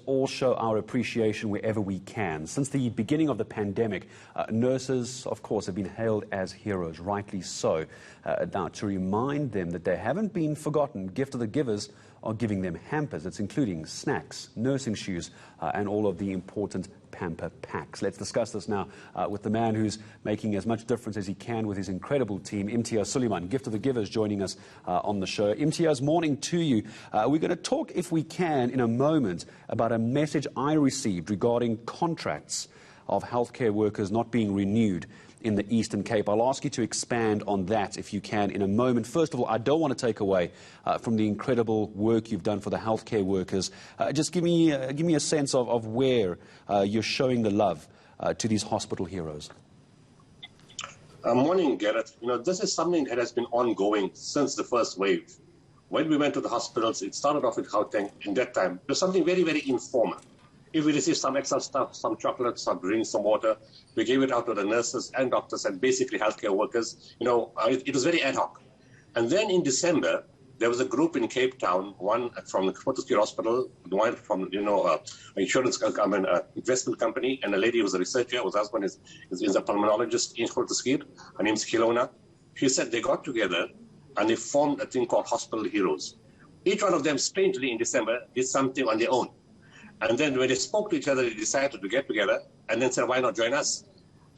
all show our appreciation wherever we can. Since the beginning of the pandemic, nurses, of course, have been hailed as heroes, rightly so. Now, to remind them that they haven't been forgotten, Gift of the Givers are giving them hampers. It's including snacks, nursing shoes, and all of the important pamper packs. Let's discuss this now with the man who's making as much difference as he can with his incredible team, Imtiaz Sooliman, Gift of the Givers, joining us on the show. Imtiaz, morning to you. We're going to talk, if we can, in a moment about a message I received regarding contracts of healthcare workers not being renewed in the Eastern Cape. I'll ask you to expand on that, if you can, in a moment. First of all, I don't want to take away from the incredible work you've done for the healthcare workers. Just give me a sense of where you're showing the love to these hospital heroes. Morning, Gareth. You know, this is something that has been ongoing since the first wave. When we went to the hospitals, it started off with Gauteng. In that time, it was something very, very informal. If we received some extra stuff, some chocolates, some drinks, some water, we gave it out to the nurses and doctors and basically healthcare workers. You know, it was very ad hoc. And then in December, there was a group in Cape Town, one from the Fortescue Hospital, one from, insurance, investment company, and a lady who was a researcher, whose husband is a pulmonologist in Fortescue. Her name's Kilona. She said they got together and they formed a thing called Hospital Heroes. Each one of them, strangely in December, did something on their own. And then when they spoke to each other, they decided to get together and then said, why not join us?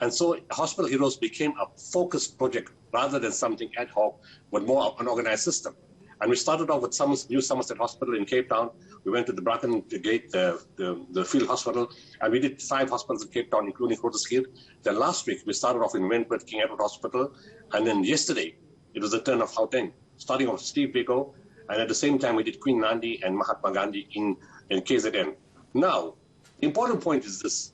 And so Hospital Heroes became a focused project rather than something ad hoc, but more an organized system. And we started off with New Somerset Hospital in Cape Town. We went to the Bracken Gate, the field hospital, and we did 5 hospitals in Cape Town, including Fortescue. Then last week, we started off in Wentworth, King Edward Hospital. And then yesterday, it was the turn of Gauteng, starting off Steve Biko. And at the same time, we did Queen Nandi and Mahatma Gandhi in KZN. Now, the important point is this.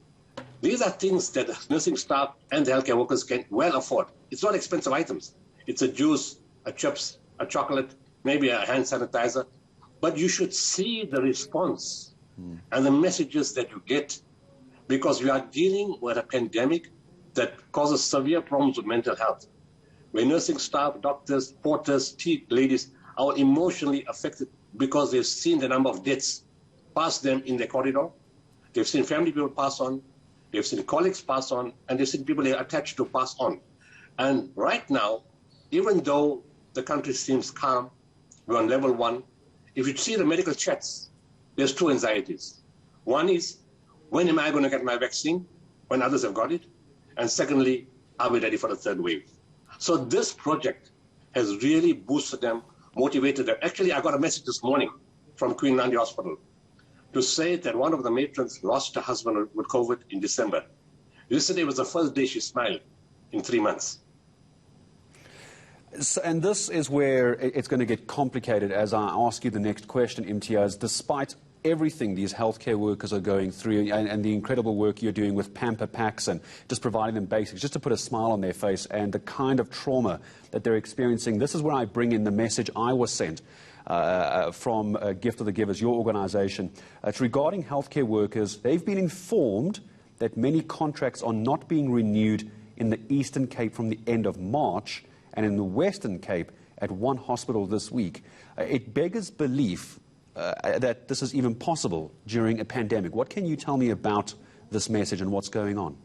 These are things that the nursing staff and the healthcare workers can well afford. It's not expensive items. It's a juice, a chips, a chocolate, maybe a hand sanitizer. But you should see the response and the messages that you get, because we are dealing with a pandemic that causes severe problems with mental health. Where nursing staff, doctors, porters, tea ladies are emotionally affected because they've seen the number of deaths pass them in the corridor. They've seen family people pass on. They've seen colleagues pass on. And they've seen people they're attached to pass on. And right now, even though the country seems calm, we're on level 1. If you see the medical chats, there's 2 anxieties. One is, when am I going to get my vaccine when others have got it? And secondly, are we ready for the 3rd wave? So this project has really boosted them, motivated them. Actually, I got a message this morning from Queen Nandi Hospital to say that one of the matrons lost her husband with COVID in December. Yesterday was the first day she smiled in 3 months. And this is where it's going to get complicated as I ask you the next question, Imtiaz. Despite everything these healthcare workers are going through and the incredible work you're doing with pamper packs and just providing them basics, just to put a smile on their face, and the kind of trauma that they're experiencing, this is where I bring in the message I was sent from Gift of the Givers, your organization. It's regarding healthcare workers. They've been informed that many contracts are not being renewed in the Eastern Cape from the end of March, and in the Western Cape at one hospital this week. It beggars belief that this is even possible during a pandemic. What can you tell me about this message and what's going on?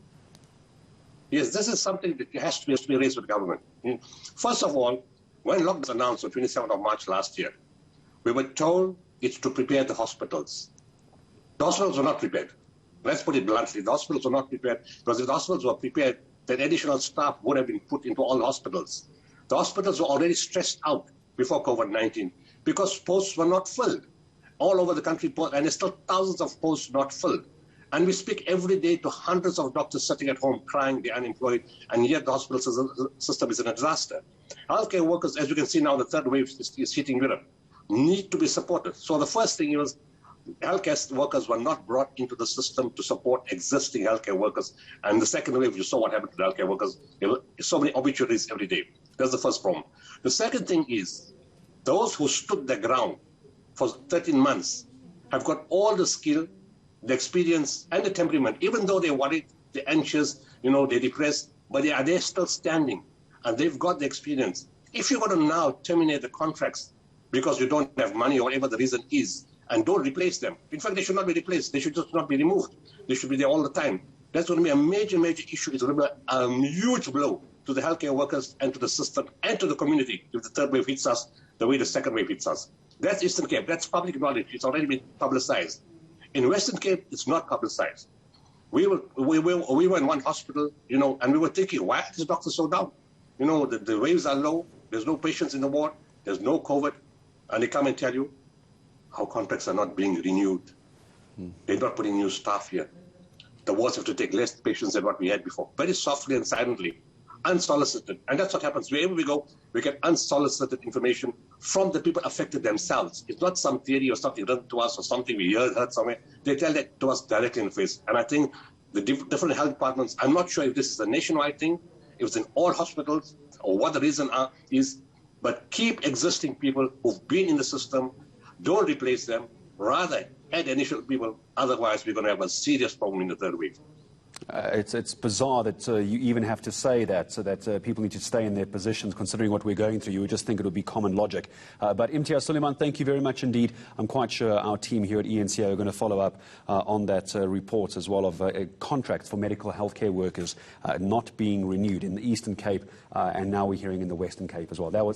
Yes, this is something that has to be raised with the government. First of all, when lockdown was announced on 27th of March last year, we were told it's to prepare the hospitals. The hospitals were not prepared. Let's put it bluntly. The hospitals were not prepared, because if the hospitals were prepared, then additional staff would have been put into all the hospitals. The hospitals were already stressed out before COVID-19 because posts were not filled. All over the country, and there's still thousands of posts not filled. And we speak every day to hundreds of doctors sitting at home crying they're unemployed, and yet the hospital system is in a disaster. Healthcare workers, as you can see now, the 3rd wave is hitting Europe, need to be supported. So the first thing was, healthcare workers were not brought into the system to support existing healthcare workers. And the 2nd wave, you saw what happened to the healthcare workers. There were so many obituaries every day. That's the first problem. The second thing is, those who stood their ground for 13 months have got all the skill, the experience, and the temperament. Even though they're worried, they're anxious, they're depressed, but they're still standing, and they've got the experience. If you're going to now terminate the contracts because you don't have money or whatever the reason is, and don't replace them. In fact, they should not be replaced. They should just not be removed. They should be there all the time. That's going to be a major, major issue. It's going to be a huge blow to the healthcare workers and to the system and to the community if the third wave hits us the way the second wave hits us. That's Eastern Cape. That's public knowledge. It's already been publicized. In Western Cape, it's not publicized. We were in one hospital, and we were thinking, why is the doctor so down? The waves are low. There's no patients in the ward. There's no COVID. And they come and tell you our contracts are not being renewed. They're not putting new staff here. The wards have to take less patients than what we had before. Very softly and silently, unsolicited. And that's what happens. Wherever we go, we get unsolicited information from the people affected themselves. It's not some theory or something done to us or something we heard somewhere. They tell that to us directly in the face. And I think the different health departments, I'm not sure if this is a nationwide thing, if it's in all hospitals, or what the reason is, but keep existing people who've been in the system, don't replace them, rather add additional people, otherwise we're going to have a serious problem in the third wave. It's bizarre that you even have to say that, so that people need to stay in their positions, considering what we're going through. You would just think it would be common logic. But Imtiaz Sooliman, thank you very much indeed. I'm quite sure our team here at ENCA are going to follow up on that report as well of contracts for medical healthcare workers not being renewed in the Eastern Cape, and now we're hearing in the Western Cape as well. That was